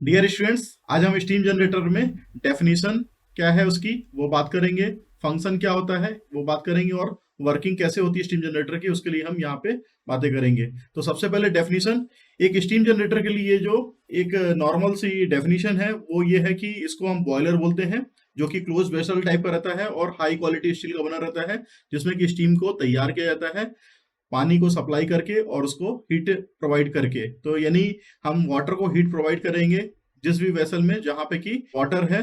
Dear students, आज हम steam generator में डेफिनेशन क्या है उसकी वो बात करेंगे। फंक्शन क्या होता है वो बात करेंगे और वर्किंग कैसे होती है स्टीम जनरेटर की उसके लिए हम यहाँ पे बातें करेंगे। तो सबसे पहले डेफिनेशन, एक स्टीम जनरेटर के लिए जो एक नॉर्मल सी डेफिनेशन है वो ये है कि इसको हम बॉयलर बोलते हैं, जो कि क्लोज वेसल टाइप का रहता है और हाई क्वालिटी स्टील का बना रहता है, जिसमें कि स्टीम को तैयार किया जाता है पानी को सप्लाई करके और उसको हीट प्रोवाइड करके। तो यानी हम वाटर को हीट प्रोवाइड करेंगे जिस भी वेसल में जहाँ पे कि वाटर है,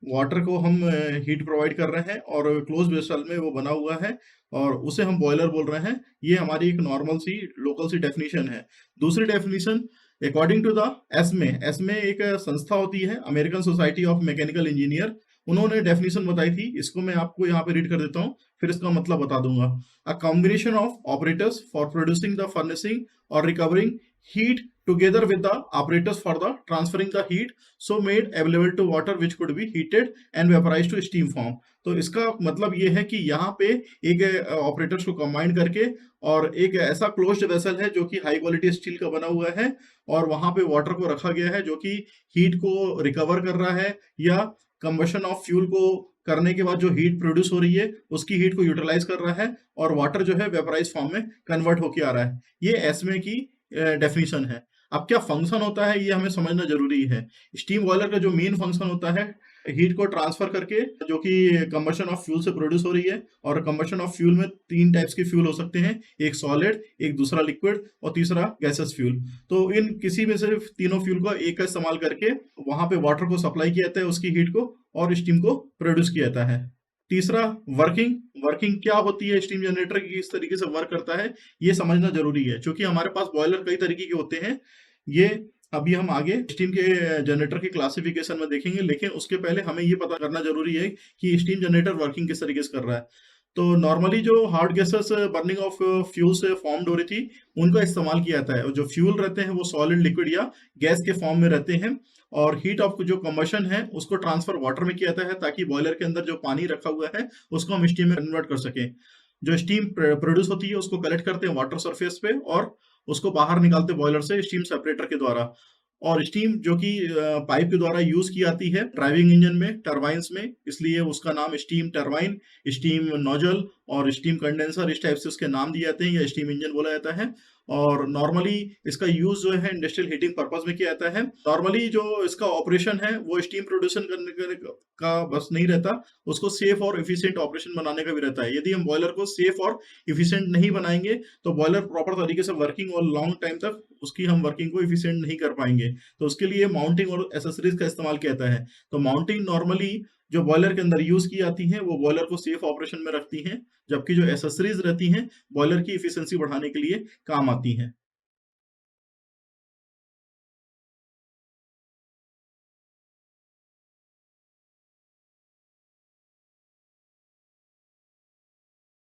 वाटर को हम हीट प्रोवाइड कर रहे हैं और क्लोज वेसल में वो बना हुआ है और उसे हम बॉयलर बोल रहे हैं। ये हमारी एक नॉर्मल सी लोकल सी डेफिनेशन है। दूसरी डेफिनेशन, अकॉर्डिंग टू द एस्मे, एस्मे एक संस्था होती है, American society of mechanical engineer, उन्होंने डेफिनेशन बताई थी। इसको मैं आपको यहाँ पे रीड कर देता हूँ, फिर इसका मतलब बता दूंगा। A combination of operators for producing the furnacing और recovering heat together with the apparatus for the transferring the heat so made available to water which could be heated and vaporized to steam form। तो इसका मतलब ये है कि यहाँ पे एक ऑपरेटर्स को कंबाइन करके और एक ऐसा क्लोज्ड वेसल है जो कि हाई क्वालिटी स्टील का बना हुआ है और वहां पे वाटर को रखा गया है जो कि हीट को रिकवर कर रहा है या कंबशन ऑफ फ्यूल को करने के बाद जो हीट प्रोड्यूस हो रही है उसकी हीट को यूटिलाइज कर रहा है और वाटर जो है वेपराइज फॉर्म में कन्वर्ट होकर आ रहा है। ये एस्मे की डेफिनेशन है। अब क्या फंक्शन होता है ये हमें समझना जरूरी है। स्टीम बॉयलर का जो मेन फंक्शन होता है, हीट को ट्रांसफर करके, जो कि कंबशन ऑफ फ्यूल से प्रोड्यूस हो रही है। और कंबशन ऑफ फ्यूल में तीन टाइप्स के फ्यूल हो सकते हैं, एक सॉलिड, एक दूसरा लिक्विड और तीसरा गैसेस फ्यूल। तो इन किसी में से तीनों फ्यूल को एक का इस्तेमाल करके वहां पे वाटर को सप्लाई किया जाता है, उसकी हीट को, और स्टीम को प्रोड्यूस किया जाता है। तीसरा, वर्किंग। वर्किंग क्या होती है, स्टीम जनरेटर की किस तरीके से वर्क करता है ये समझना जरूरी है, क्योंकि हमारे पास बॉयलर कई तरीके के होते हैं। ये अभी हम आगे स्टीम के जनरेटर की क्लासिफिकेशन में देखेंगे, लेकिन उसके पहले हमें ये पता करना जरूरी है कि स्टीम जनरेटर वर्किंग किस तरीके से कर रहा है। तो नॉर्मली जो hard gases burning of fuel से फॉर्म्ड हो रही थी उनका इस्तेमाल किया जाता है, और जो फ्यूल रहते हैं वो सॉलिड, लिक्विड या गैस के फॉर्म में रहते हैं। और हीट ऑफ जो कंबशन है उसको ट्रांसफर वाटर में किया जाता है ताकि बॉयलर के अंदर जो पानी रखा हुआ है उसको हम स्टीम में कन्वर्ट कर सकें। जो स्टीम प्रोड्यूस होती है उसको कलेक्ट करते हैं वाटर सरफेस पे और उसको बाहर निकालते हैं बॉयलर से स्टीम सेपरेटर के द्वारा। और स्टीम जो कि पाइप के द्वारा यूज की जाती है ड्राइविंग इंजन में, टरबाइंस में, इसलिए उसका नाम स्टीम टरबाइन, स्टीम नोजल और स्टीम कंडेंसर इस टाइप से उसके नाम दिए जाते हैं, या स्टीम इंजन बोला जाता है। और नॉर्मली इसका यूज जो है इंडस्ट्रियल हीटिंग पर्पज में किया जाता है। नॉर्मली जो इसका ऑपरेशन है वो स्टीम प्रोड्यूसन करने का बस नहीं रहता, उसको सेफ और इफिशिएंट ऑपरेशन बनाने का भी रहता है। यदि हम बॉयलर को सेफ और इफिशिएंट नहीं बनाएंगे तो बॉयलर प्रॉपर तरीके से वर्किंग और लॉन्ग टाइम तक उसकी हम वर्किंग को इफिशिएंट नहीं कर पाएंगे। तो उसके लिए माउंटिंग और एसेसरीज का इस्तेमाल किया जाता है। तो माउंटिंग नॉर्मली जो बॉयलर के अंदर यूज की जाती हैं वो बॉयलर को सेफ ऑपरेशन में रखती हैं, जबकि जो एसेसरीज रहती हैं बॉयलर की इफिशिएंसी बढ़ाने के लिए काम आती हैं।